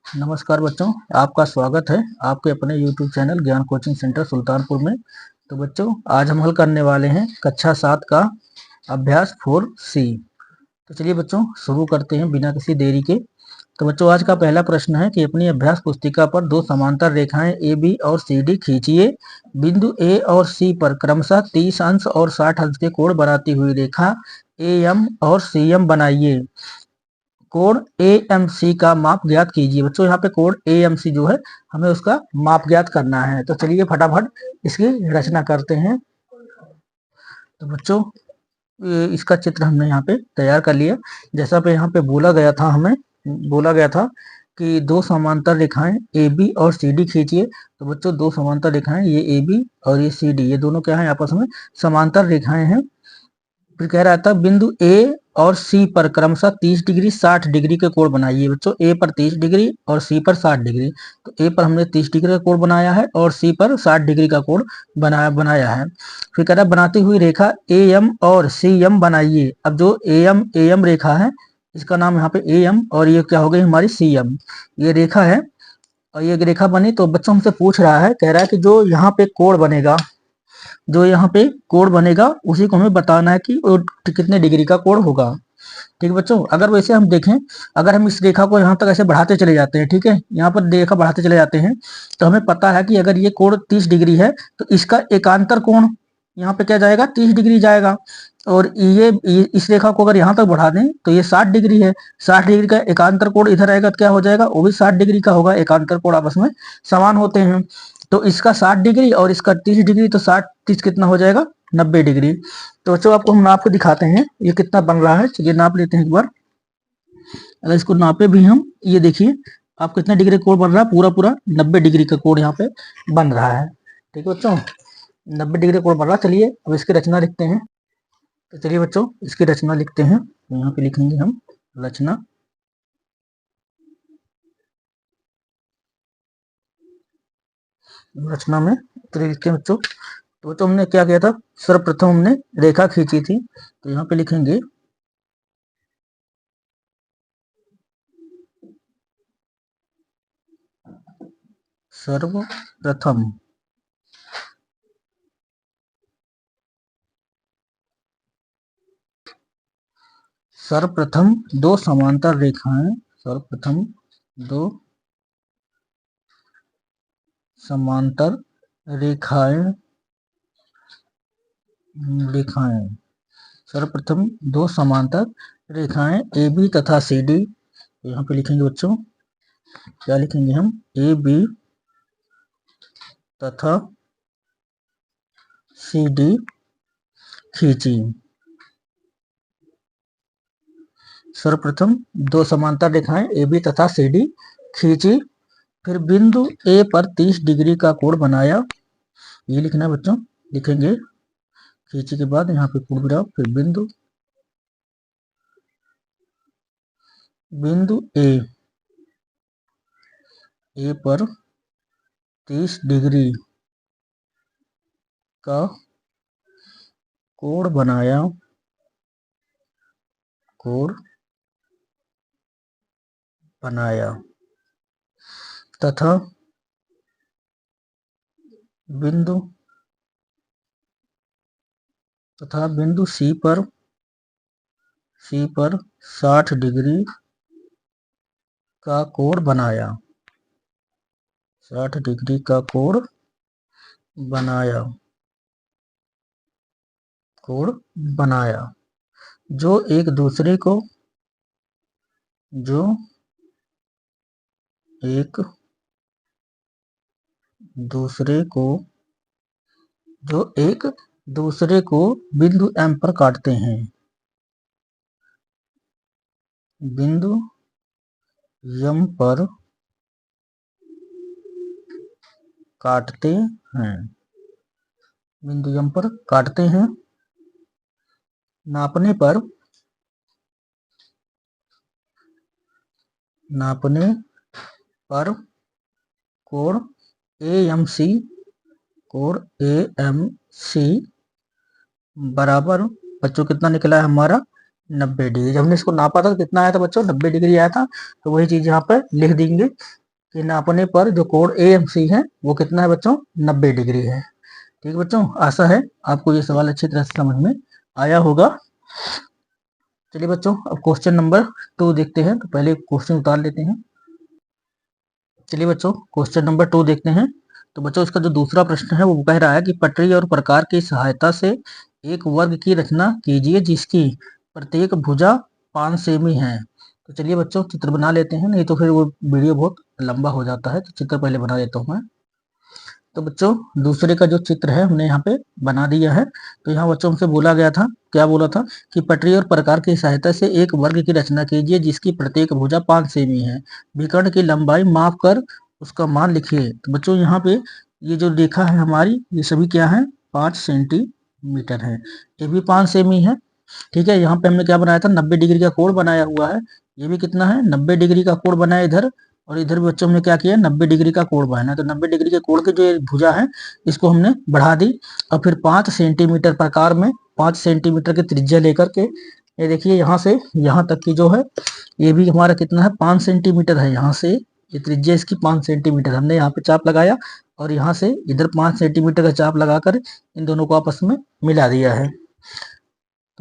नमस्कार बच्चों, आपका स्वागत है आपके अपने YouTube चैनल ज्ञान कोचिंग सेंटर सुल्तानपुर में। तो बच्चों, आज हम हल करने वाले हैं कक्षा 7 का अभ्यास 4C। तो चलिए बच्चों, शुरू करते हैं बिना किसी देरी के। तो बच्चों, आज का पहला प्रश्न है कि अपनी अभ्यास पुस्तिका पर दो समांतर रेखाएं AB और CD खींचिए। बिंदु A और C पर क्रमशः 30 अंश और 60 अंश के कोण बनाती हुई रेखा AM और CM बनाइए। कोण AMC का माप ज्ञात कीजिए। बच्चों, यहाँ पे कोण AMC जो है हमें उसका माप ज्ञात करना है। तो चलिए फटाफट इसकी रचना करते हैं। तो बच्चों, इसका चित्र हमने यहाँ पे तैयार कर लिया। जैसा पे यहाँ पे बोला गया था कि दो समांतर रेखाएं AB और CD खींचिए। तो बच्चों, दो समांतर रेखाएं, ये AB और ये CD, ये दोनों क्या है, आपस में समांतर रेखाएं हैं। फिर कह रहा था बिंदु ए और सी पर क्रमशः 30 डिग्री 60 डिग्री के कोण बनाइए। बच्चों, ए पर 30 डिग्री और सी पर 60 डिग्री। तो ए पर हमने 30 डिग्री का कोण बनाया है और सी पर 60 डिग्री का कोण बनाया है। फिर कह रहा बनाती हुई रेखा ए एम और सी एम बनाइए। अब जो ए एम रेखा है, इसका नाम यहाँ पे ए एम और ये क्या हो गई हमारी सी एम, ये रेखा है। और ये रेखा बनी तो बच्चों हमसे पूछ रहा है, कह रहा है कि जो यहाँ पे कोण बनेगा, जो यहाँ पे कोण बनेगा उसी को हमें बताना है कि वो कितने डिग्री का कोण होगा। ठीक है बच्चों, अगर वैसे हम देखें, अगर हम इस रेखा को यहाँ तक ऐसे बढ़ाते चले जाते हैं, ठीक है, यहाँ पर रेखा बढ़ाते चले जाते हैं, तो हमें पता है कि अगर ये कोण 30 डिग्री है तो इसका एकांतर कोण यहाँ पे क्या जाएगा, 30 डिग्री जाएगा। और ये इस रेखा को अगर यहाँ तक बढ़ा दें तो ये 60 डिग्री है। 60 डिग्री का एकांतर कोण इधर आएगा तो क्या हो जाएगा, वो भी 60 डिग्री का होगा। एकांतर कोण आपस में समान होते हैं। तो इसका 60 डिग्री और इसका 30 डिग्री, तो 60 30 कितना हो जाएगा, 90 डिग्री। तो बच्चों, आपको हम नाप के दिखाते हैं ये कितना बन रहा है। चलिए नाप लेते हैं एक बार। अगर इसको नापे भी हम, ये देखिए आप कितना डिग्री कोण बन रहा है, पूरा पूरा 90 डिग्री का कोण यहाँ पे बन रहा है। ठीक है बच्चों, 90 डिग्री कोण बन रहा है। चलिए अब इसकी रचना लिखते हैं। तो चलिए बच्चों, इसकी रचना लिखते हैं। तो यहाँ पे लिखेंगे हम रचना। रचना में तो लिखते हैं बच्चों। तो हमने क्या किया था, सर्वप्रथम हमने रेखा खींची थी। तो यहाँ पे लिखेंगे सर्वप्रथम सर्वप्रथम दो समांतर रेखाएं, सर्वप्रथम दो समांतर रेखाएं रेखाएं सर्वप्रथम दो समांतर रेखाएं ए बी तथा सी डी। यहाँ पे लिखेंगे बच्चों, क्या लिखेंगे हम, ए बी तथा सी डी खींची। सर्वप्रथम दो समांतर रेखाएं ए बी तथा सी डी खींची। फिर बिंदु ए पर 30 डिग्री का कोण बनाया। ये लिखना है बच्चों, लिखेंगे खींची के बाद यहाँ पे पूर्णविराम, फिर बिंदु ए पर 30 डिग्री का कोण बनाया, कोण बनाया तथा बिंदु सी पर 60 डिग्री का कोण बनाया, 60 डिग्री का कोण बनाया, कोण बनाया। जो एक दूसरे को एक दूसरे को बिंदु M पर काटते हैं, बिंदु M पर काटते हैं, बिंदु M पर काटते हैं। नापने पर कोण AMC बराबर बच्चों कितना निकला है हमारा, 90 डिग्री। जब हमने इसको नापा था तो कितना आया था बच्चों, 90 डिग्री आया था। तो वही चीज यहाँ पर लिख देंगे कि नापने पर जो कोण AMC है वो कितना है बच्चों, 90 डिग्री है। ठीक है बच्चों, आशा है आपको ये सवाल अच्छी तरह से समझ में आया होगा। चलिए बच्चों, अब क्वेश्चन नंबर 2 देखते हैं। तो पहले क्वेश्चन उतार लेते हैं। चलिए बच्चों, क्वेश्चन नंबर 2 देखते हैं। तो बच्चों, इसका जो दूसरा प्रश्न है वो कह रहा है कि पटरी और प्रकार की सहायता से एक वर्ग की रचना कीजिए जिसकी प्रत्येक भुजा 5 सेमी है। तो चलिए बच्चों, चित्र बना लेते हैं, नहीं तो फिर वो वीडियो बहुत लंबा हो जाता है। तो चित्र पहले बना लेता हूँ मैं। तो बच्चों, दूसरे का जो चित्र है हमने यहाँ पे बना दिया है। तो यहाँ बच्चों हमसे बोला गया था, क्या बोला था कि पटरी और प्रकार की सहायता से एक वर्ग की रचना कीजिए जिसकी प्रत्येक भुजा 5 सेमी है। विकर्ण की लंबाई माप कर उसका मान लिखिए। तो बच्चों, यहाँ पे ये जो रेखा है हमारी, ये सभी क्या है, 5 सेंटीमीटर है। ये भी 5 सेमी है। ठीक है, यहाँ पे हमने क्या बनाया था, 90 डिग्री का कोण बनाया हुआ है। ये भी कितना है, 90 डिग्री का कोण बनाया इधर। और इधर भी बच्चों हमने क्या किया, 90 डिग्री का कोण बनाया। तो 90 डिग्री के कोण की जो ये भुजा है इसको हमने बढ़ा दी। और फिर 5 सेंटीमीटर प्रकार में 5 सेंटीमीटर की त्रिज्या लेकर के, ये देखिए यहाँ से यहाँ तक की जो है, ये भी हमारा कितना है, 5 सेंटीमीटर है। यहाँ से ये त्रिज्या इसकी 5 सेंटीमीटर, हमने यहाँ पे चाप लगाया और यहाँ से इधर 5 सेंटीमीटर का चाप लगाकर इन दोनों को आपस में मिला दिया है।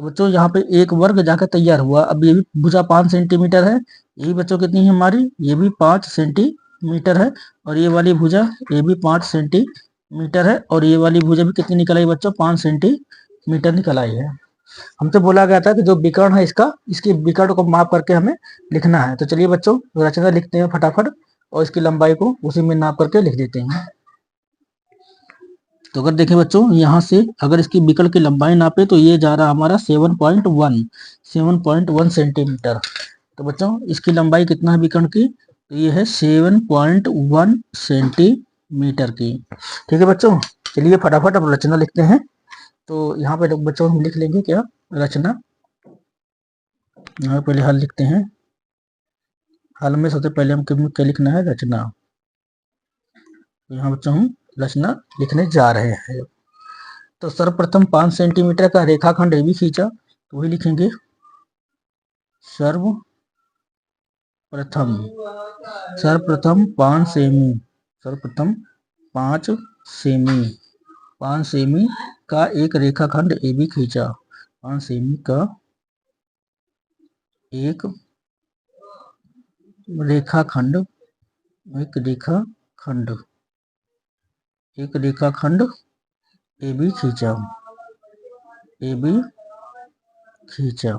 तो बच्चों, यहाँ पे एक वर्ग जाकर तैयार हुआ। अब ये भी भुजा 5 सेंटीमीटर है, ये भी बच्चों कितनी है हमारी, ये भी 5 सेंटीमीटर है। और ये वाली भुजा, ये भी 5 सेंटीमीटर है। और ये वाली भुजा भी कितनी निकल आई बच्चों, 5 सेंटीमीटर निकल आई है। हमसे बोला गया था कि जो विकर्ण है इसका, इसकी विकर्ण को माप करके हमें लिखना है। तो चलिए बच्चों, रचना लिखते हैं फटाफट और इसकी लंबाई को उसी में नाप करके लिख देते हैं। तो अगर देखें बच्चों, यहाँ से अगर इसकी विकर्ण की लंबाई नापे तो ये जा रहा हमारा 7.1 सेंटीमीटर। तो बच्चों, इसकी लंबाई कितना है विकर्ण की, तो ये है 7.1 सेंटीमीटर की। ठीक है बच्चों, चलिए फटाफट अब रचना लिखते हैं। तो यहाँ पे बच्चों हम लिख लेंगे क्या, रचना। यहाँ पहले हल लिखते हैं। हल में सबसे पहले हम क्या लिखना है, रचना। तो यहाँ बच्चों हम रचना लिखने जा रहे हैं। तो सर्वप्रथम 5 सेंटीमीटर का रेखाखंड AB खींचा, तो वही लिखेंगे सर्वप्रथम। सर्वप्रथम 5 सेमी, सर्वप्रथम 5 सेमी, 5 सेमी का एक रेखाखंड AB खींचा। 5 सेमी का एक रेखाखंड, एक रेखाखंड, एक रेखाखंड AB खींचा, AB खींचा।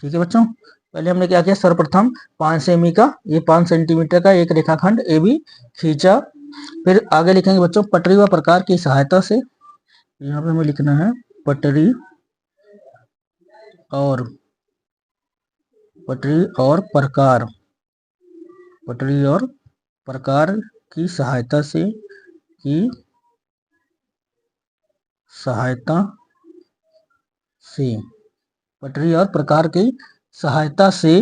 ठीक है बच्चों, पहले हमने क्या किया, सर्वप्रथम 5 सेमी का, ये 5 सेंटीमीटर का एक रेखाखंड AB खींचा। फिर आगे लिखेंगे बच्चों, पटरी व प्रकार की सहायता से। यहाँ पे हमें लिखना है पटरी और, पटरी और प्रकार, पटरी और प्रकार की सहायता से, की सहायता से, पटरी और प्रकार की सहायता से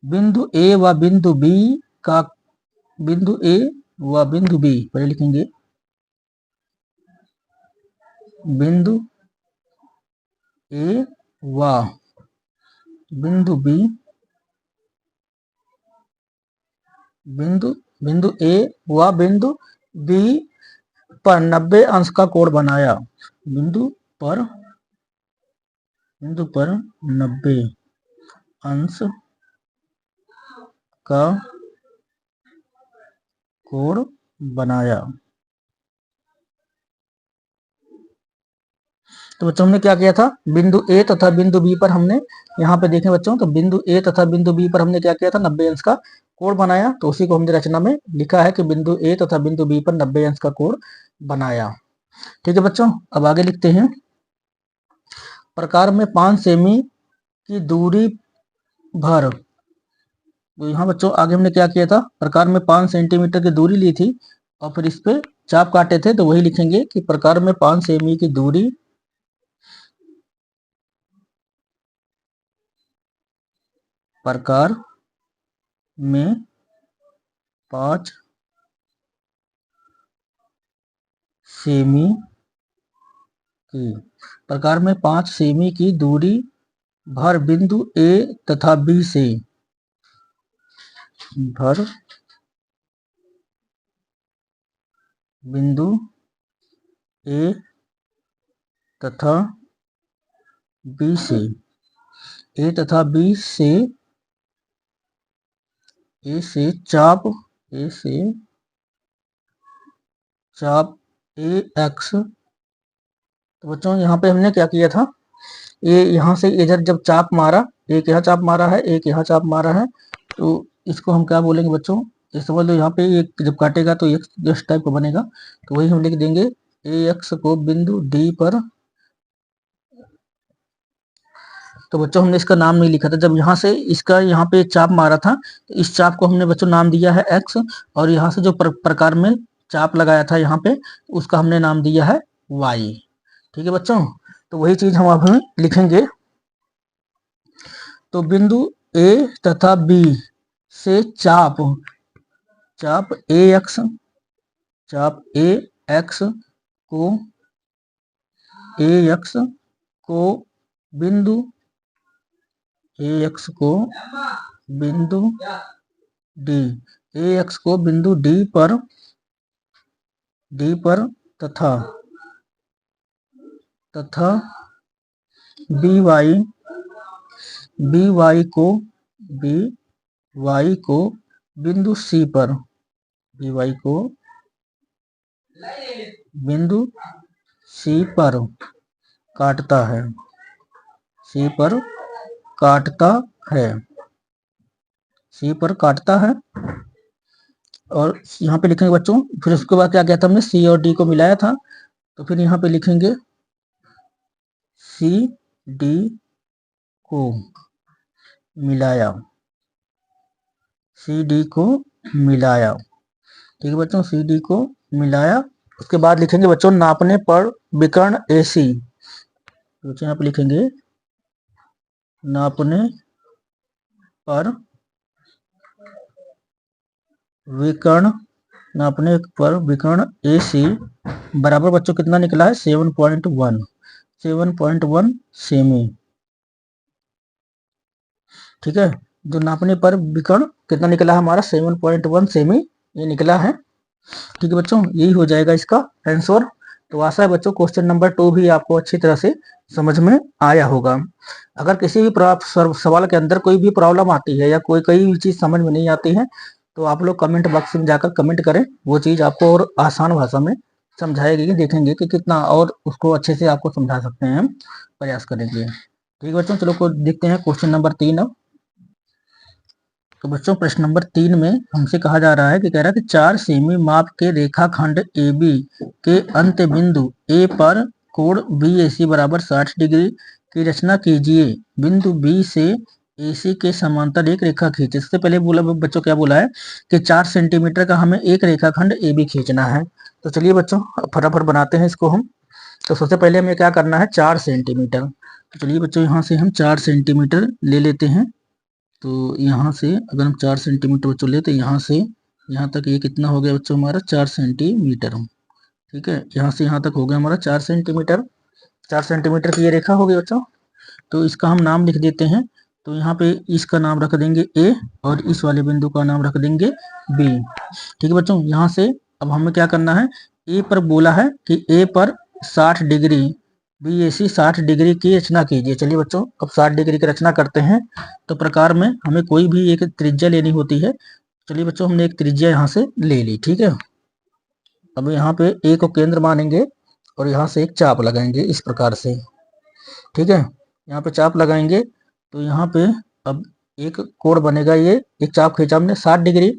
बिंदु A व बिंदु B का, बिंदु A व बिंदु B, पहले लिखेंगे बिंदु A व बिंदु B, बिंदु A व बिंदु B पर 90 अंश का कोण बनाया। बिंदु पर 90 अंश का कोण बनाया। तो बच्चों, हमने क्या किया था, बिंदु A तथा बिंदु B पर हमने, यहाँ पे देखें बच्चों, तो बिंदु A तथा बिंदु B पर हमने क्या किया था, 90 अंश का कोण बनाया। तो उसी को हमने रचना में लिखा है कि बिंदु A तथा बिंदु B पर 90 अंश का कोण बनाया। ठीक है बच्चों, अब आगे लिखते हैं, प्रकार में 5 सेमी की दूरी भर। तो यहाँ बच्चों आगे हमने क्या किया था, प्रकार में 5 सेंटीमीटर की दूरी ली थी और फिर इस पे चाप काटे थे। तो वही लिखेंगे कि प्रकार में 5 सेमी की दूरी, प्रकार में 5 सेमी की, प्रकार में 5 सेमी की दूरी भर बिंदु ए तथा बी से, भर बिंदु ए तथा बी से, ए तथा बी से, ए से चाप, ए से चाप ए एक्स। तो बच्चों यहाँ पे हमने क्या किया था, ए यहाँ से इधर जब चाप मारा, एक यहाँ चाप मारा है, एक यहाँ चाप मारा है, तो इसको हम क्या बोलेंगे बच्चों, ये समझ लो यहाँ पे एक जब काटेगा तो एक इस टाइप का बनेगा, तो वही हम लिख देंगे ए एक्स को बिंदु डी पर। तो बच्चों हमने इसका नाम नहीं लिखा था, जब यहाँ से इसका यहाँ पे चाप मारा था तो इस चाप को हमने बच्चों नाम दिया है एक्स, और यहाँ से जो प्रकार में चाप लगाया था यहाँ पे उसका हमने नाम दिया है वाई। ठीक है बच्चों, तो वही चीज हम अब लिखेंगे। तो बिंदु ए तथा बी से चाप, चाप ए एक्स, चाप ए एक्स को, ए एक्स को बिंदु, ए एक्स को बिंदु डी, ए एक्स को बिंदु डी पर, डी पर तथा, तथा बी वाई, बी वाई को, बी वाई को बिंदु सी पर, बी वाई को बिंदु सी पर काटता है, सी पर काटता है, सी पर काटता है। और यहाँ पे लिखेंगे बच्चों, फिर उसके बाद क्या किया था हमने, सी और डी को मिलाया था, तो फिर यहाँ पे लिखेंगे सी डी को मिलाया, सी डी को मिलाया। ठीक है बच्चों, सी डी को मिलाया। उसके बाद लिखेंगे बच्चों नापने पर विकर्ण ए सी, बच्चों यहाँ पे लिखेंगे नापने पर विकर्ण, नापने पर विकर्ण ए सी बराबर बच्चों कितना निकला है 7.1, 7.1 सेमी। ठीक है, जो नापने पर विकर्ण कितना निकला है हमारा 7.1 सेमी ये निकला है। ठीक है बच्चों, यही हो जाएगा इसका आंसर। तो आशा है बच्चों क्वेश्चन नंबर 2 भी आपको अच्छी तरह से समझ में आया होगा। अगर किसी भी सवाल के अंदर कोई भी प्रॉब्लम आती है या कोई भी चीज समझ में नहीं आती है तो आप लोग कमेंट बॉक्स में जाकर कमेंट करें, वो चीज आपको और आसान भाषा में समझाएगी, देखेंगे कि कितना और उसको अच्छे से आपको समझा सकते हैं, हम प्रयास करेंगे। ठीक है बच्चों, चलो को देखते हैं क्वेश्चन नंबर 3 अब। तो बच्चों प्रश्न नंबर 3 में हमसे कहा जा रहा है कि कह रहा है कि 4 सेमी माप के रेखाखंड ए बी के अंत बिंदु ए पर कोण बी ए सी बराबर 60 डिग्री की रचना कीजिए। बिंदु बी से ए सी के समांतर एक रेखा खींचे। इससे पहले बोला बच्चों क्या बोला है कि 4 सेंटीमीटर का हमें एक रेखाखंड ए बी खींचना है। तो चलिए बच्चों फटाफट बनाते हैं इसको हम। तो सबसे पहले हमें क्या करना है 4 सेंटीमीटर। तो चलिए बच्चों यहाँ से हम 4 सेंटीमीटर ले लेते हैं। तो यहाँ से अगर हम 4 सेंटीमीटर बच्चों ले तो यहाँ से यहाँ तक ये कितना हो गया बच्चों हमारा 4 सेंटीमीटर। ठीक है, यहाँ से यहाँ तक हो गया हमारा 4 सेंटीमीटर। 4 सेंटीमीटर की ये रेखा हो गई बच्चों। तो इसका हम नाम लिख देते हैं। तो यहाँ पे इसका नाम रख देंगे ए और इस वाले बिंदु का नाम रख देंगे बी। ठीक है बच्चों, यहाँ से अब हमें क्या करना है, ए पर बोला है कि ए पर 60 डिग्री बी ए सी 60 डिग्री की रचना कीजिए। चलिए बच्चों अब 60 डिग्री की रचना करते हैं। तो प्रकार में हमें कोई भी एक त्रिज्या लेनी होती है। चलिए बच्चों हमने एक त्रिज्या यहाँ से ले ली। ठीक है, अब यहाँ पे ए को केंद्र मानेंगे और यहाँ से एक चाप लगाएंगे इस प्रकार से। ठीक है, यहाँ पे चाप लगाएंगे तो यहाँ पे अब एक कोण बनेगा, ये एक चाप खींचा हमने 60 डिग्री।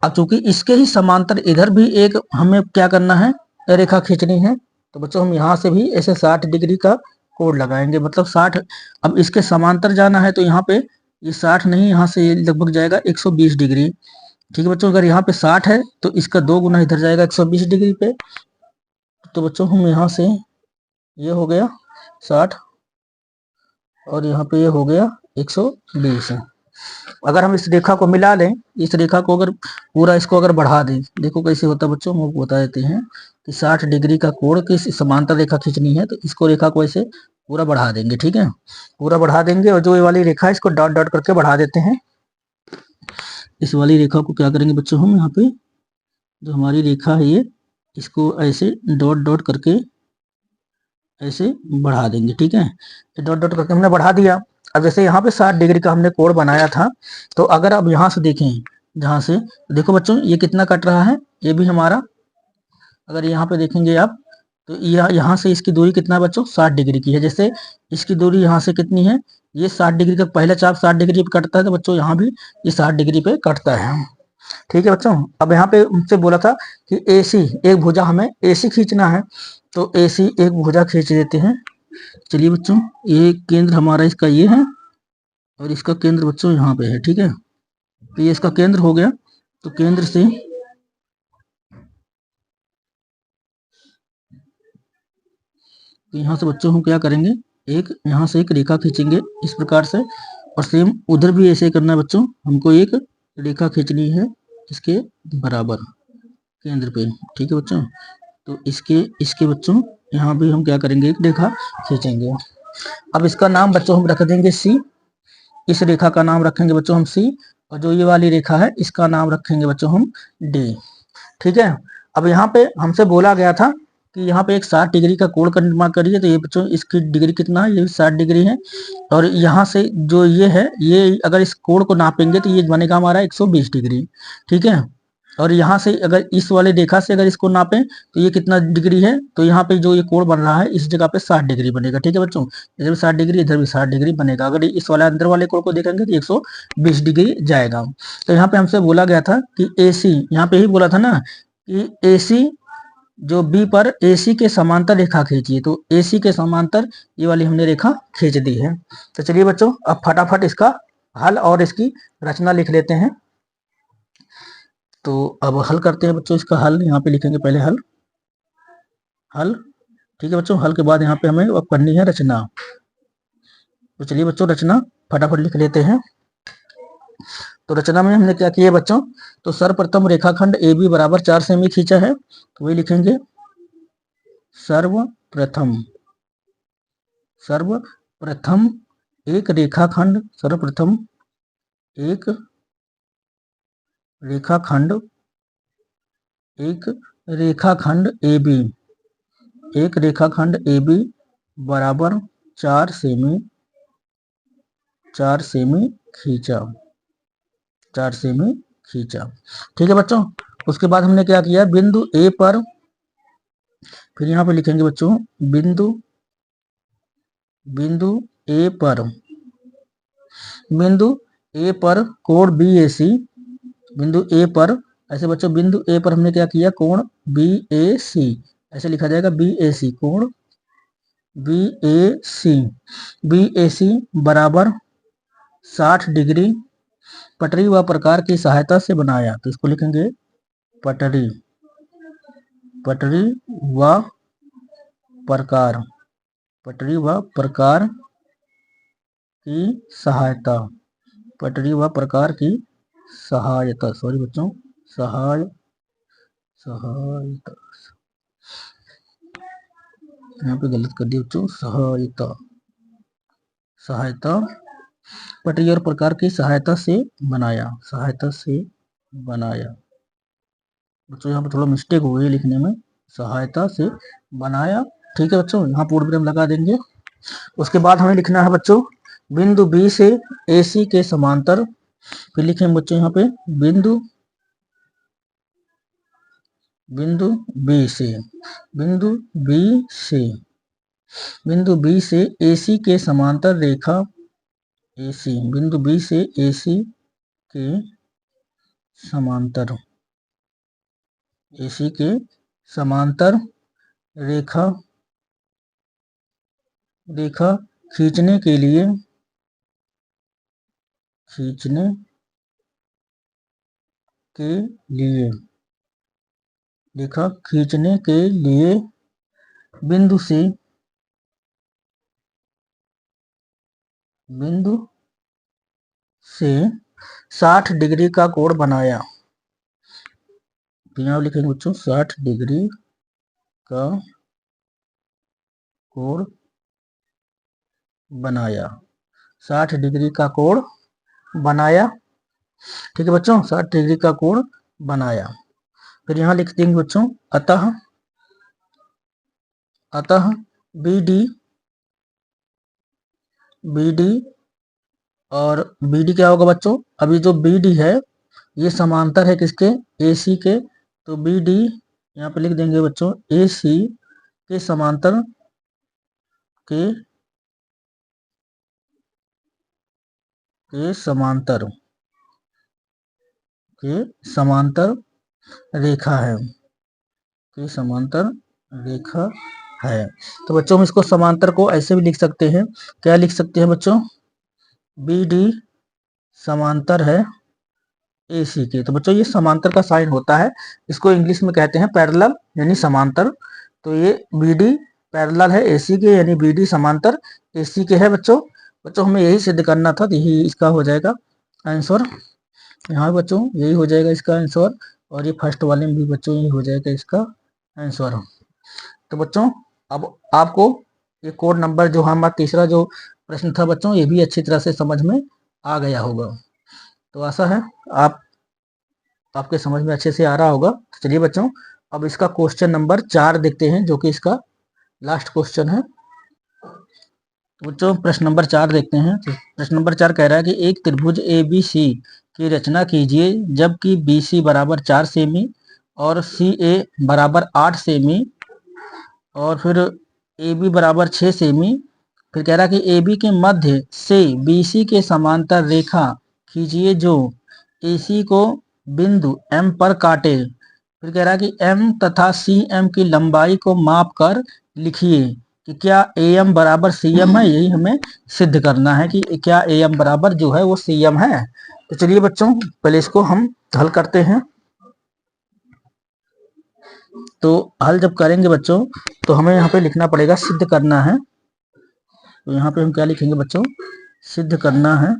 अब चूंकि इसके ही समांतर इधर भी एक हमें क्या करना है, रेखा खींचनी है। तो बच्चों हम यहाँ से भी ऐसे 60 डिग्री का कोण लगाएंगे, मतलब 60। अब इसके समांतर जाना है तो यहाँ पे ये 60 नहीं, यहाँ से ये लगभग जाएगा 120 डिग्री। ठीक है बच्चों, अगर यहाँ पे 60 है तो इसका 2 गुना इधर जाएगा 120 डिग्री पे। तो बच्चों हम यहाँ से ये हो गया 60 और यहाँ पे ये हो गया 120। अगर हम इस रेखा को मिला लें, इस रेखा को अगर पूरा इसको अगर बढ़ा दें, देखो कैसे होता है बच्चों, हम आपको बता देते हैं कि 60 डिग्री का कोण की समांतर रेखा खींचनी है। तो इसको रेखा को ऐसे पूरा बढ़ा देंगे, ठीक है, पूरा बढ़ा देंगे। और जो ये वाली रेखा है इसको डॉट डॉट करके बढ़ा देते हैं। इस वाली रेखा को क्या करेंगे बच्चों, हम यहाँ पे जो हमारी रेखा है ये, इसको ऐसे डॉट डॉट करके ऐसे बढ़ा देंगे, ठीक है। डॉट डॉट करके हमने बढ़ा दिया। अब जैसे यहाँ पे 60 डिग्री का हमने कोण बनाया था, तो अगर अब यहाँ से देखें, जहाँ से देखो बच्चों ये कितना कट रहा है, ये भी हमारा, अगर यहाँ पे देखेंगे आप, तो यहाँ से इसकी दूरी कितना है बच्चों, 60 डिग्री की है। जैसे इसकी दूरी यहाँ से कितनी है, ये 60 डिग्री का पहला चाप 60 डिग्री पे कटता है, तो बच्चों यहाँ भी ये 60 डिग्री पे कटता है, ठीक है बच्चों। अब यहाँ पे उनसे बोला था कि AC एक भुजा हमें AC खींचना है, तो AC एक भुजा खींच देते हैं। चलिए बच्चों, ये केंद्र हमारा इसका ये है, और इसका केंद्र बच्चों यहाँ पे है, ठीक है। तो ये इसका केंद्र हो गया। तो केंद्र से तो यहाँ से बच्चों हम क्या करेंगे, एक यहाँ से एक रेखा खींचेंगे इस प्रकार से, और सेम उधर भी ऐसे करना है बच्चों, हमको एक रेखा खींचनी है इसके बराबर केंद्र पे, ठीक है बच्चों। तो इसके इसके बच्चों यहाँ भी हम क्या करेंगे, एक रेखा खींचेंगे। अब इसका नाम बच्चों हम रख देंगे C, इस रेखा का नाम रखेंगे बच्चों हम C, और जो ये वाली रेखा है इसका नाम रखेंगे बच्चों हम D, ठीक है। अब यहाँ पे हमसे बोला गया था कि यहाँ पे एक 60 डिग्री का कोण का निर्माण करिए, तो ये बच्चों इसकी डिग्री कितना है, ये 60 डिग्री है। और यहाँ से जो ये है, ये अगर इस कोण को नापेंगे तो ये बनेगा हमारा 120 डिग्री, ठीक है। और यहाँ से अगर इस वाले रेखा से अगर इसको नापें तो ये कितना डिग्री है, तो यहाँ पे जो ये कोण बन रहा है इस जगह पे 60 डिग्री बनेगा, ठीक है बच्चों। इधर भी 60 डिग्री, इधर भी 60 डिग्री बनेगा। अगर इस वाले अंदर वाले कोण को देखेंगे तो 120 डिग्री जाएगा। तो यहाँ पे हमसे बोला गया था कि AC, यहाँ पे ही बोला था ना कि AC जो B पर AC के समांतर रेखा खींचिए, तो AC के समांतर ये वाली हमने रेखा खींच दी है। तो चलिए बच्चों, अब फटाफट इसका हल और इसकी रचना लिख लेते हैं। तो अब हल करते हैं बच्चों, इसका हल यहाँ पे लिखेंगे पहले हल, ठीक है बच्चों। हल के बाद यहाँ पे हमें अब करनी है रचना। तो चलिए बच्चों, रचना फटाफट लिख लेते हैं। तो रचना में हमने क्या किया बच्चों, तो सर्वप्रथम रेखाखंड AB बराबर 4 सेमी खींचा है, तो वही लिखेंगे सर्वप्रथम एक रेखाखंड, सर्वप्रथम एक रेखाखंड AB, एक रेखाखंड AB बराबर 4 सेमी खींचा, 4 सेमी खींचा, ठीक है बच्चों। उसके बाद हमने क्या किया, बिंदु A पर, फिर यहाँ पे लिखेंगे बच्चों बिंदु A पर, बिंदु A पर कोण BAC, बिंदु A पर, ऐसे बच्चों बिंदु A पर हमने क्या किया, कोण BAC, ऐसे लिखा जाएगा BAC, कोण BAC बराबर 60 डिग्री पटरी व प्रकार की सहायता से बनाया, तो इसको लिखेंगे पटरी व प्रकार, पटरी व प्रकार की सहायता, पटरी व प्रकार की सहायता, सॉरी बच्चों, सहायता, यहाँ पे गलत कर दिया बच्चों, सहायता पटरी और प्रकार की सहायता से बनाया, बच्चों यहाँ पे थोड़ा मिस्टेक हो गई लिखने में, सहायता से बनाया, ठीक है बच्चों। यहाँ पूर्ण विराम लगा देंगे। उसके बाद हमें लिखना है बच्चों बिंदु B से AC के समांतर, फिर लिखेंगे बच्चों यहाँ पे बिंदु B से AC के समांतर रेखा, बिंदु B से AC के समांतर, रेखा खींचने के लिए रेखा खींचने के लिए बिंदु से 60 डिग्री का कोण बनाया, तो यहाँ लिखेंगे बच्चों 60 डिग्री का कोण बनाया, 60 डिग्री का कोण बनाया। ठीक है बच्चों, 60 डिग्री का कोण बनाया। फिर यहाँ लिख देंगे बच्चों, अतः अतः बी डी और बी डी क्या होगा बच्चों, अभी जो बी डी है ये समांतर है किसके, ए सी के। तो बी डी यहाँ पे लिख देंगे बच्चों, ए सी के समांतर के के समांतर के समांतर रेखा है, के समांतर रेखा है। तो बच्चों हम इसको समांतर को ऐसे भी लिख सकते हैं, क्या लिख सकते हैं बच्चों, बी डी समांतर है ए सी के। तो बच्चों ये समांतर का साइन होता है, इसको इंग्लिश में कहते हैं पैरेलल यानी समांतर। तो ये बी डी पैरेलल है ए सी के, यानी बी डी समांतर ए सी के है बच्चों। बच्चों हमें यही सिद्ध करना था, तो यही इसका हो जाएगा आंसर। यहाँ बच्चों यही हो जाएगा इसका आंसर, और ये फर्स्ट वाले में भी बच्चों यही हो जाएगा इसका आंसर। तो बच्चों अब आपको ये कोड नंबर जो हमारा तीसरा जो प्रश्न था बच्चों, ये भी अच्छी तरह से समझ में आ गया होगा। तो आशा है आपके समझ में अच्छे से आ रहा होगा। तो चलिए बच्चों अब इसका क्वेश्चन नंबर 4 देखते हैं, जो कि इसका लास्ट क्वेश्चन है। तो बच्चों प्रश्न नंबर 4 देखते हैं। तो प्रश्न नंबर 4 कह रहा है कि एक त्रिभुज ए बी सी की रचना कीजिए जबकि बी सी बराबर 4 सेमी और सी ए बराबर 8 सेमी और फिर ए बी बराबर 6 सेमी। फिर कह रहा है कि ए बी के मध्य से बी सी के समांतर रेखा खींचिए जो ए सी को बिंदु एम पर काटे। फिर कह रहा है कि एम तथा सी एम की लंबाई को माप कर लिखिए कि क्या ए एम बराबर सी एम है। यही हमें सिद्ध करना है कि क्या ए एम बराबर जो है वो सी एम है। तो चलिए बच्चों पहले इसको हम हल करते हैं। तो हल जब करेंगे बच्चों तो हमें यहाँ पे लिखना पड़ेगा, सिद्ध करना है। तो यहाँ पे हम क्या लिखेंगे बच्चों, सिद्ध करना है,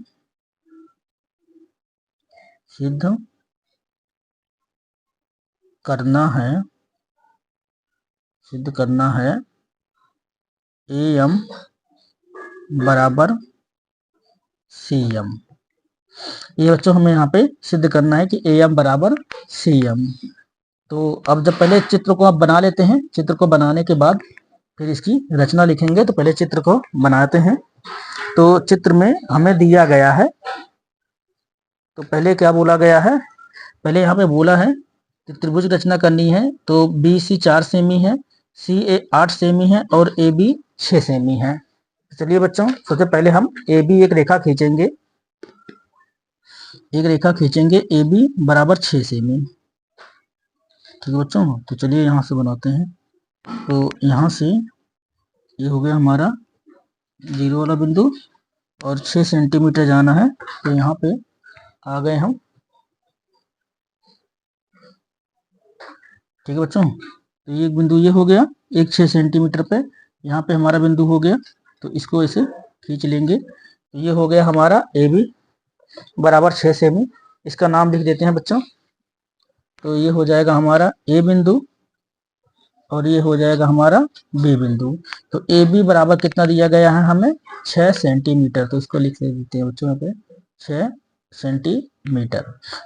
सिद्ध करना है, सिद्ध करना है ए एम बराबर सी एम। ये बच्चों हमें यहाँ पे सिद्ध करना है कि ए एम बराबर सी एम। तो अब जब पहले चित्र को आप बना लेते हैं, चित्र को बनाने के बाद फिर इसकी रचना लिखेंगे। तो पहले चित्र को बनाते हैं। तो चित्र में हमें दिया गया है, तो पहले क्या बोला गया है, पहले यहाँ पे बोला है कि त्रिभुज रचना करनी है। तो बी सी 4 सेमी है, सी ए 8 सेमी है और ए बी 6 सेमी है। तो चलिए बच्चों सबसे पहले हम ए बी एक रेखा खींचेंगे, एक रेखा खींचेंगे ए बी बराबर 6 सेमी। ठीक है बच्चों, तो चलिए यहाँ से बनाते हैं। तो यहाँ से ये हो गया हमारा जीरो वाला बिंदु और 6 सेंटीमीटर जाना है। तो यहाँ पे आ गए हम। ठीक है बच्चों, तो ये बिंदु ये हो गया एक 6 सेंटीमीटर पे, यहाँ पे हमारा बिंदु हो गया। तो इसको ऐसे खींच लेंगे। तो ये हो गया हमारा ए बी बराबर 6 सेमी। इसका नाम लिख देते हैं बच्चों। तो ये हो जाएगा हमारा ए बिंदु और ये हो जाएगा हमारा बी बिंदु। तो ए बी बराबर कितना दिया गया है हमें, 6 सेंटीमीटर। तो इसको लिख देते हैं बच्चों यहाँ पे 6 सेंटीमीटर।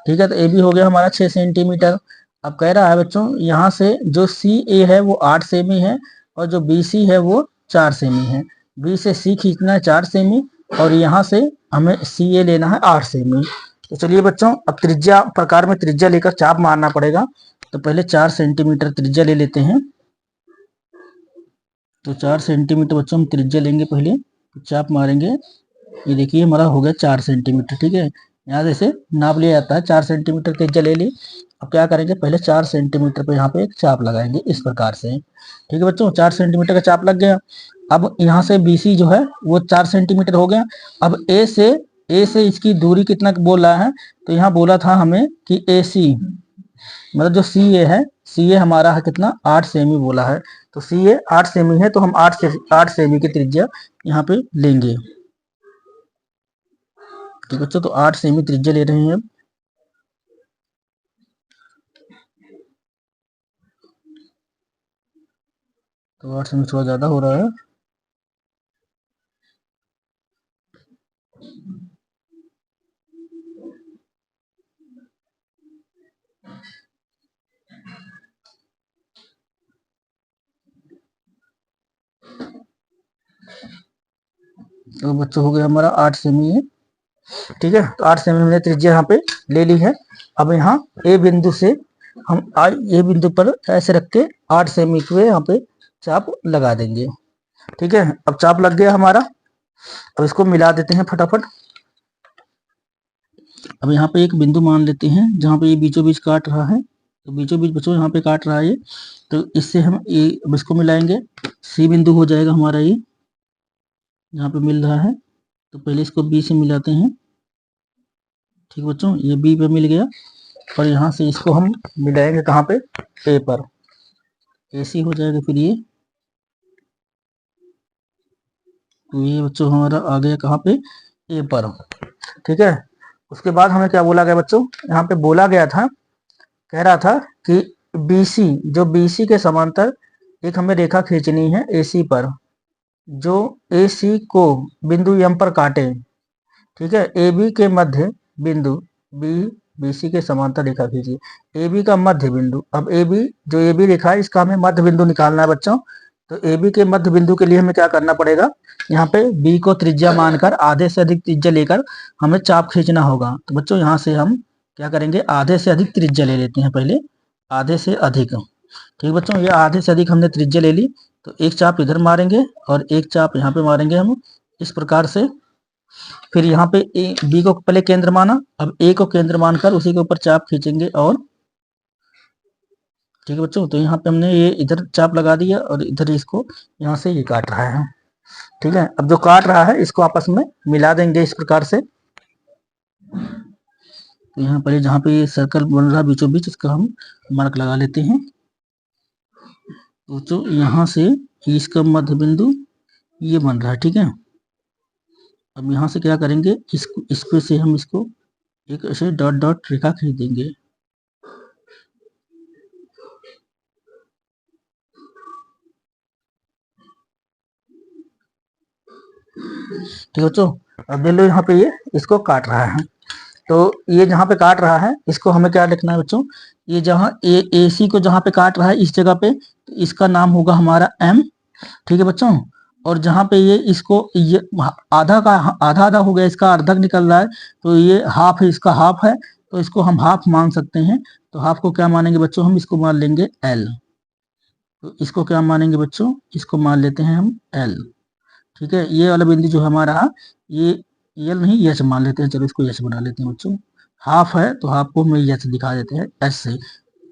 ठीक है, तो ए बी हो गया हमारा 6 सेंटीमीटर। अब कह रहा है बच्चों यहाँ से जो सी ए है वो 8 सेमी है और जो बी सी है वो 4 सेमी है। बी से सी खींचना है 4 सेमी और यहाँ से हमें सी ए लेना है 8 सेमी। तो चलिए बच्चों अब त्रिज्या प्रकार में त्रिज्या लेकर चाप मारना पड़ेगा। तो पहले 4 सेंटीमीटर त्रिज्या ले लेते हैं। तो 4 सेंटीमीटर बच्चों हम त्रिज्या लेंगे पहले, तो चाप मारेंगे। ये देखिए हमारा हो गया 4 सेंटीमीटर। ठीक है, यहाँ जैसे नाप लिया जाता है, 4 सेंटीमीटर त्रिज्या ले ली। अब क्या करेंगे, पहले 4 सेंटीमीटर पे यहाँ पे एक चाप लगाएंगे इस प्रकार से। ठीक है बच्चों, 4 सेंटीमीटर का चाप लग गया। अब यहाँ से बी सी जो है वो 4 सेंटीमीटर हो गया। अब ए से इसकी दूरी कितना बोल रहा है, तो यहाँ बोला था हमें कि ए सी मतलब जो सी ए है, सी ए हमारा है कितना 8 सेमी बोला है। तो सी ए 8 सेमी है, तो हम 8 सेमी की त्रिज्या यहाँ पे लेंगे। ठीक बच्चों, तो 8 सेमी त्रिज्या ले रहे हैं अब। तो 8 सेमी थोड़ा ज्यादा हो रहा है। तो बच्चों हो गया हमारा 8 सेमी है, ठीक है। तो 8 सेमी हमने त्रिज्या यहाँ पे ले ली है। अब यहाँ ए बिंदु से हम ए बिंदु पर ऐसे रख के 8 सेमी के यहाँ पे चाप लगा देंगे, ठीक है। अब चाप लग गया हमारा, अब इसको मिला देते हैं फटाफट। अब यहाँ पे एक बिंदु मान लेते हैं जहाँ पे ये बीचों बीच काट रहा है, तो बीचों बीच बच्चों यहाँ पे काट रहा है ये, तो इससे हम ये अब इसको मिलाएंगे, सी बिंदु हो जाएगा हमारा ये जहाँ पे मिल रहा है। तो पहले इसको बी से मिलाते हैं, ठीक बच्चों, ये बी पे मिल गया और यहाँ से इसको हम मिलाएंगे कहाँ पे, ए पर, ए सी हो जाएगा फिर ये। तो ये बच्चों हमारा आ गया कहाँ पे, ए पर, ठीक है। उसके बाद हमें क्या बोला गया बच्चों, यहाँ पे बोला गया था, कह रहा था कि BC, जो BC के समांतर एक हमें रेखा खींचनी है AC पर, जो AC को बिंदु M पर काटे, ठीक है। AB के मध्य बिंदु BC के समांतर रेखा खींचिए, AB का मध्य बिंदु। अब AB, जो AB रेखा है इसका हमें मध्य बिंदु निकालना है बच्चों। तो AB के मध्य बिंदु के लिए हमें क्या करना पड़ेगा, यहाँ पे B को त्रिज्या मानकर आधे से अधिक त्रिज्या लेकर हमें चाप खींचना होगा। तो बच्चों यहाँ से हम क्या करेंगे, आधे से अधिक त्रिज्या ले लेते हैं पहले, आधे से अधिक, ठीक बच्चों। ये आधे से अधिक हमने त्रिज्या ले ली, तो एक चाप इधर मारेंगे और एक चाप यहाँ पे मारेंगे हम इस प्रकार से। फिर यहाँ पे बी को पहले केंद्र माना, अब ए को केंद्र मानकर उसी के ऊपर चाप खींचेंगे और, ठीक है बच्चों। तो यहाँ पे हमने ये इधर चाप लगा दिया और इधर इसको यहाँ से ये काट रहा है, ठीक है। अब जो काट रहा है इसको आपस में मिला देंगे इस प्रकार से। तो यहाँ पर जहाँ पे ये सर्कल बन रहा है बीचों बीच, इसका हम मार्क लगा लेते हैं। तो यहाँ से इसका मध्य बिंदु ये बन रहा है, ठीक है। अब यहाँ से क्या करेंगे, इसको इस पे से हम इसको एक ऐसे डॉट डॉट रेखा खींच देंगे, ठीक है बच्चों। अब देख लो यहाँ पे ये इसको काट रहा है, तो ये जहाँ पे काट रहा है इसको हमें क्या लिखना है बच्चों, ये जहाँ AC को जहाँ पे काट रहा है इस जगह पे, तो इसका नाम होगा हमारा M, ठीक है बच्चों। और जहाँ पे ये इसको ये आधा का आधा आधा हो गया, इसका अर्धक निकल रहा है, तो ये हाफ है, इसका हाफ है, तो इसको हम हाफ मान सकते हैं। तो हाफ को क्या मानेंगे बच्चों, हम इसको मान लेंगे L। तो इसको क्या मानेंगे बच्चों, इसको मान लेते हैं हम L, ठीक है। ये वाला बिंदु जो हमारा, ये L नहीं H मान लेते हैं, चलो इसको H बना लेते हैं बच्चों। हाफ है तो हाफ को हम H दिखा देते हैं H से।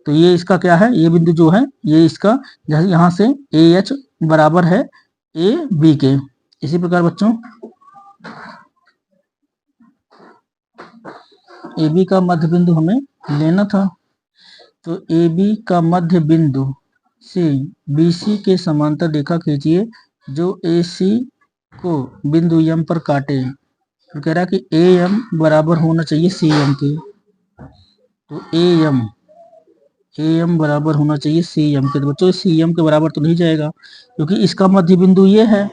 तो ये इसका क्या है, ये बिंदु जो है ये इसका, जैसे यहाँ से AH बराबर है AB के, इसी प्रकार बच्चों AB का मध्य बिंदु हमें लेना था। तो AB का मध्य बिंदु से BC के समांतर रेखा खींचिए जो AC को बिंदु M पर काटे। तो कह रहा है कि AM बराबर होना चाहिए CM के, तो AM बराबर होना चाहिए CM के। तो बच्चों CM के बराबर तो नहीं जाएगा, क्योंकि इसका मध्य बिंदु ये है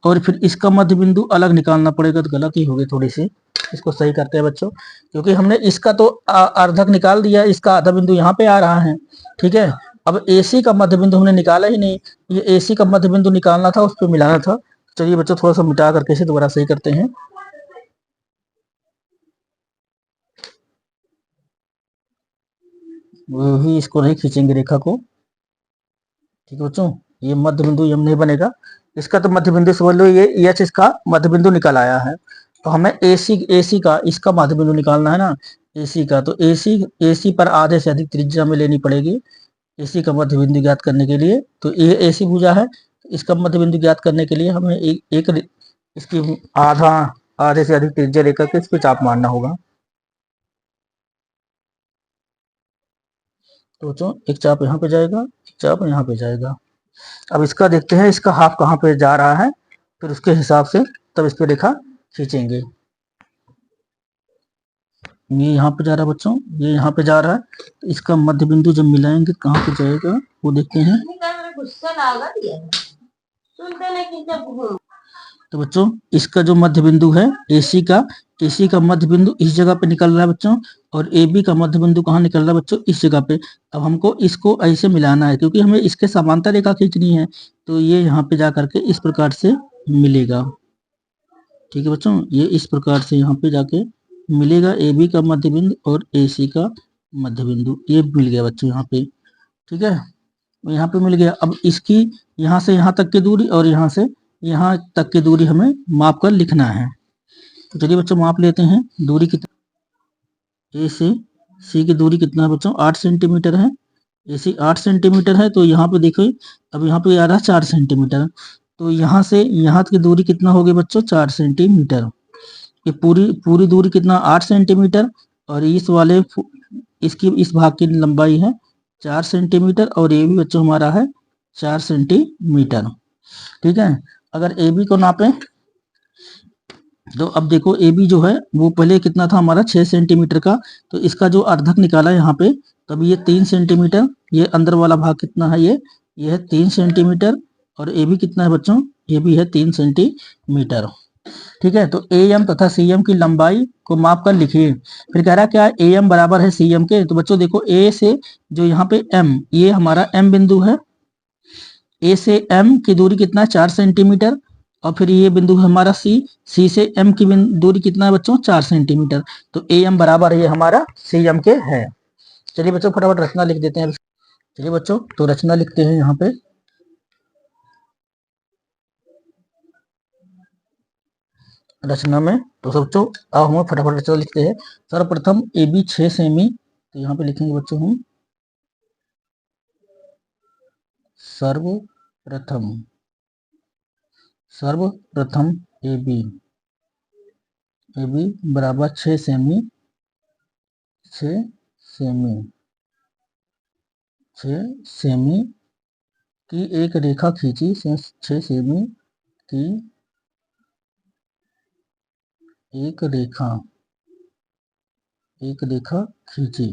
और फिर इसका मध्य बिंदु अलग निकालना पड़ेगा, तो गलती हो गई थोड़ी सी, इसको सही करते हैं बच्चों। क्योंकि हमने इसका तो अर्धक निकाल दिया, इसका आधा बिंदु यहाँ पे आ रहा है, ठीक है। अब AC का मध्य बिंदु हमने निकाला ही नहीं, ये AC का मध्य बिंदु निकालना था, उस पर मिलाना था। चलिए बच्चों थोड़ा सा मिटा करके इसे दोबारा सही करते हैं। वही इसको नहीं खींचेंगे रेखा को, ठीक है बच्चों। ये मध्य बिंदु M नहीं बनेगा, इसका तो मध्य बिंदु समझ लो, ये H इसका मध्य बिंदु निकल आया है। तो हमें AC का इसका मध्य बिंदु निकालना है ना, AC का। तो AC पर आधे से अधिक त्रिज्या में लेनी पड़ेगी AC का मध्य बिंदु ज्ञात करने के लिए। तो ये AC भुजा है, इसका मध्य बिंदु ज्ञात करने के लिए हमें एक इसकी आधे से अधिक त्रिज्या लेकर के इस पे चाप मारना होगा। तो बच्चों एक चाप यहाँ पे जाएगा, एक चाप यहाँ पे जाएगा। अब इसका देखते हैं इसका हाफ कहाँ पे जा रहा है, फिर उसके हिसाब से तब इस पे रेखा खींचेंगे। ये यहाँ पे जा रहा है बच्चों, ये यहाँ पे जा रहा है, तो इसका मध्य बिंदु जब मिलाएंगे कहाँ पे जाएगा वो देखते हैं। तो बच्चों इसका जो मध्य बिंदु है AC का मध्य बिंदु इस जगह पे निकल रहा है बच्चों, और AB का मध्य बिंदु कहाँ निकल रहा है बच्चों, इस जगह पे। अब हमको इसको ऐसे मिलाना है, क्योंकि हमें इसके समांतर रेखा खींचनी है। तो ये यहाँ पे जा करके इस प्रकार से मिलेगा, ठीक है बच्चों, ये इस प्रकार से यहाँ पे जाके मिलेगा ए बी का मध्य बिंदु और ए सी का मध्य बिंदु, ये मिल गया बच्चों यहाँ पे। ठीक है, यहाँ पे मिल गया। अब इसकी यहाँ से यहाँ तक की दूरी और यहाँ से यहाँ तक की दूरी हमें माप कर लिखना है। तो चलिए बच्चों माप लेते हैं। दूरी कितना, ए से सी की दूरी कितना है बच्चों, 8 सेंटीमीटर है। ए सी 8 सेंटीमीटर है, तो यहाँ पे देखो अब यहाँ पे आ रहा है 4 सेंटीमीटर, तो यहाँ से यहाँ की दूरी कितना होगी बच्चों, 4 सेंटीमीटर। ये पूरी पूरी दूरी कितना, 8 सेंटीमीटर, और इस वाले इसकी इस भाग की लंबाई है 4 सेंटीमीटर, और ये भी बच्चों हमारा है 4 सेंटीमीटर। ठीक है, अगर ए बी को नापें तो अब देखो ए बी जो है वो पहले कितना था हमारा 6 सेंटीमीटर का, तो इसका जो अर्धक निकाला यहाँ पे, तब ये 3 सेंटीमीटर, ये अंदर वाला भाग कितना है, ये है 3 सेंटीमीटर, और ए बी कितना है बच्चों, ये भी है 3 सेंटीमीटर। ठीक है, तो ए एम तथा सी एम की लंबाई को माप कर लिखिए। फिर कह रहा है क्या, ए एम बराबर है सी एम के, तो बच्चों देखो ए से जो यहाँ पे एम, ये हमारा एम बिंदु है, ए से एम की दूरी कितना है, 4 सेंटीमीटर, और फिर ये बिंदु है हमारा सी, सी से एम की दूरी कितना है बच्चों, 4 सेंटीमीटर, तो ए एम बराबर ये हमारा सी एम के है। चलिए बच्चों फटाफट रचना लिख देते हैं। चलिए बच्चों तो रचना लिखते हैं यहाँ पे। रचना में तो बच्चों अब हम फटाफट रचना लिखते हैं। सर्वप्रथम ए बी 6 सेमी, तो यहाँ पे लिखेंगे बच्चों हम सर्वप्रथम, सर्वप्रथम ए बी बराबर 6 सेमी, 6 सेमी, 6 सेमी की एक रेखा खींची, 6 सेमी की एक रेखा खींची,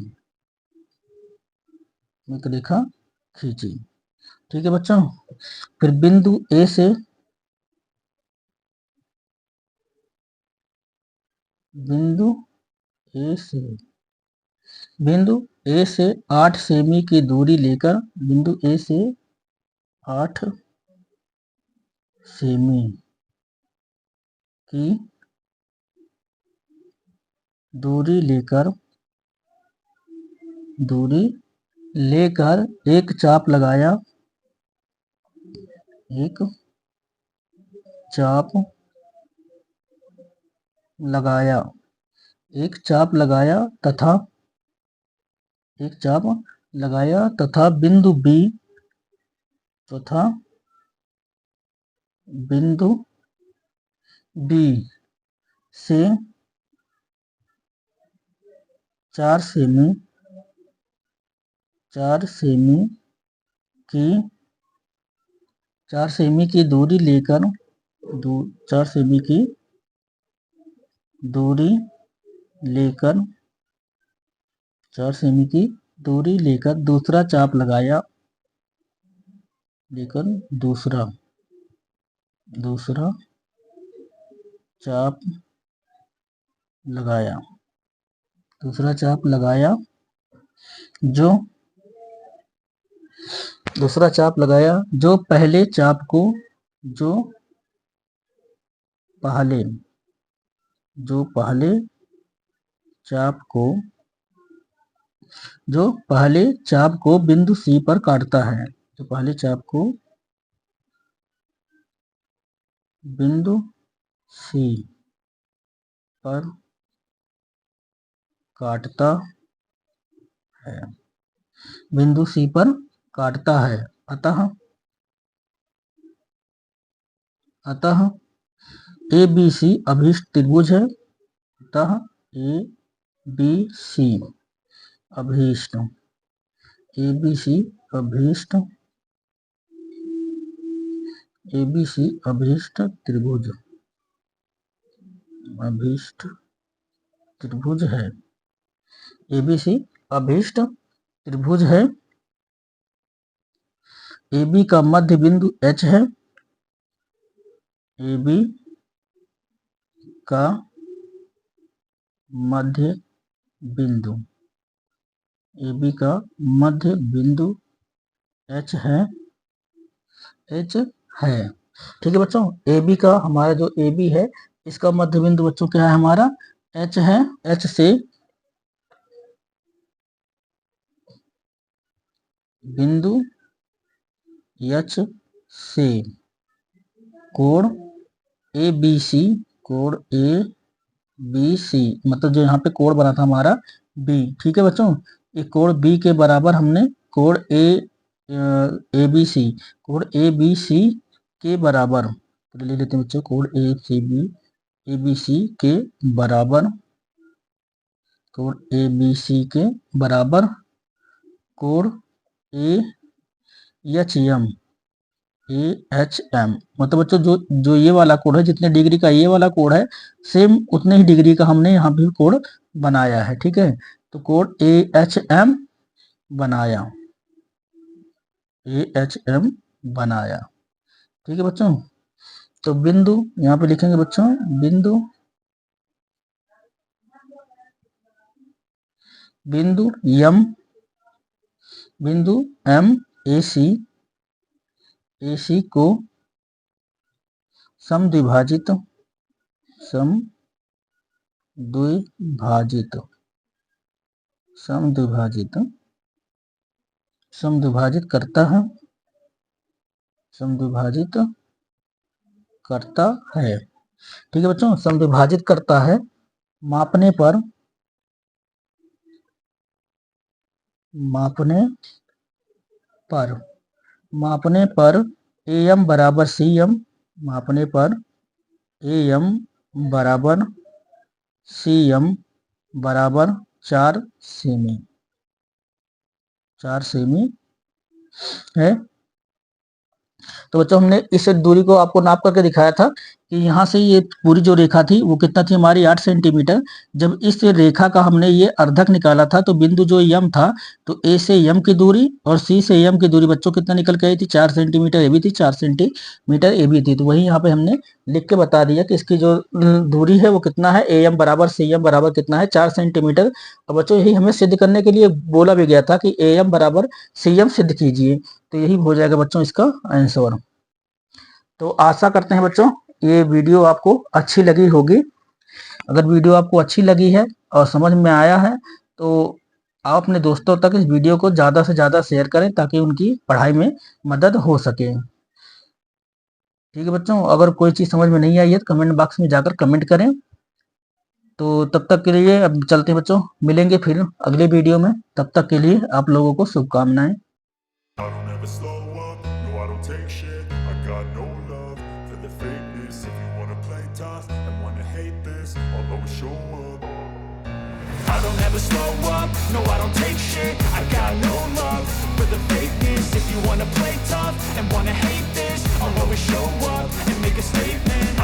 एक रेखा खींची। ठीक है बच्चों, फिर बिंदु ए से, बिंदु ए से 8 सेमी की दूरी लेकर, बिंदु ए से 8 सेमी की दूरी लेकर एक चाप लगाया, एक चाप लगाया, एक चाप लगाया तथा बिंदु बी, से 4 सेमी की 4 सेमी की दूरी लेकर 4 सेमी की दूरी लेकर 4 सेमी की दूरी लेकर दूसरा चाप लगाया, लेकर दूसरा चाप लगाया, दूसरा चाप लगाया, जो दूसरा चाप लगाया जो पहले चाप को, जो पहले चाप को बिंदु सी पर काटता है, जो पहले चाप को बिंदु सी पर काटता है, बिंदु सी पर काटता है। अतः ए बी सी अभीष्ट त्रिभुज है, अतः ए बी सी अभीष्ट त्रिभुज, है। एबीसी अभीष्ट त्रिभुज है। AB का मध्य बिंदु H है, AB का मध्य बिंदु H है, ठीक है बच्चों। AB का हमारा जो AB है, इसका मध्य बिंदु बच्चों क्या है हमारा H है। H से बिंदु H से कोण ABC, कोण ABC मतलब जो यहाँ पे कोण बना था हमारा B, ठीक है बच्चों। एक कोण B के बराबर हमने कोण ABC, कोण ABC के बराबर ले लेते हैं बच्चों, कोण ABC के बराबर, कोण ABC के बराबर कोण AHM, मतलब बच्चों जो ये वाला कोण है, जितने डिग्री का ये वाला कोण है, सेम उतने ही डिग्री का हमने यहाँ पे कोण बनाया है, ठीक है। तो कोण AHM बनाया, AHM बनाया, ठीक है बच्चों। तो बिंदु यहाँ पे लिखेंगे बच्चों, बिंदु M AC को समद्विभाजित करता है, ठीक है बच्चों। समद्विभाजित करता है मापने पर AM बराबर CM, मापने पर AM बराबर CM बराबर 4 सेमी है। तो बच्चों हमने इस दूरी को आपको नाप करके दिखाया था कि यहाँ से ये पूरी जो रेखा थी वो कितना थी हमारी 8 सेंटीमीटर। जब इस रेखा का हमने ये अर्धक निकाला था तो बिंदु जो यम था, तो ए से यम की दूरी और सी से यम की दूरी बच्चों कितना निकल के आई थी, 4 सेंटीमीटर ये भी थी, 4 सेंटीमीटर ये भी थी। तो वही यहाँ पे हमने लिख के बता दिया कि इसकी जो दूरी है वो कितना है, ए एम बराबर सी एम बराबर कितना है, 4 सेंटीमीटर। और बच्चों यही हमें सिद्ध करने के लिए बोला भी गया था कि ए एम बराबर सी एम सिद्ध कीजिए। तो यही हो जाएगा बच्चों इसका आंसर। तो आशा करते हैं बच्चों ये वीडियो आपको अच्छी लगी होगी। अगर वीडियो आपको अच्छी लगी है और समझ में आया है तो आप अपने दोस्तों तक इस वीडियो को ज़्यादा से ज़्यादा शेयर करें ताकि उनकी पढ़ाई में मदद हो सके। ठीक है बच्चों, अगर कोई चीज़ समझ में नहीं आई है तो कमेंट बॉक्स में जाकर कमेंट करें। तो तब तक के लिए अब चलते हैं बच्चों, मिलेंगे फिर अगले वीडियो में। तब तक के लिए आप लोगों को शुभकामनाएं। I don't ever slow up, no I don't take shit. I got no love for the fakeness. If you wanna play tough and wanna hate this, I'll always show up. I don't ever slow up, no I don't take shit. I got no love for the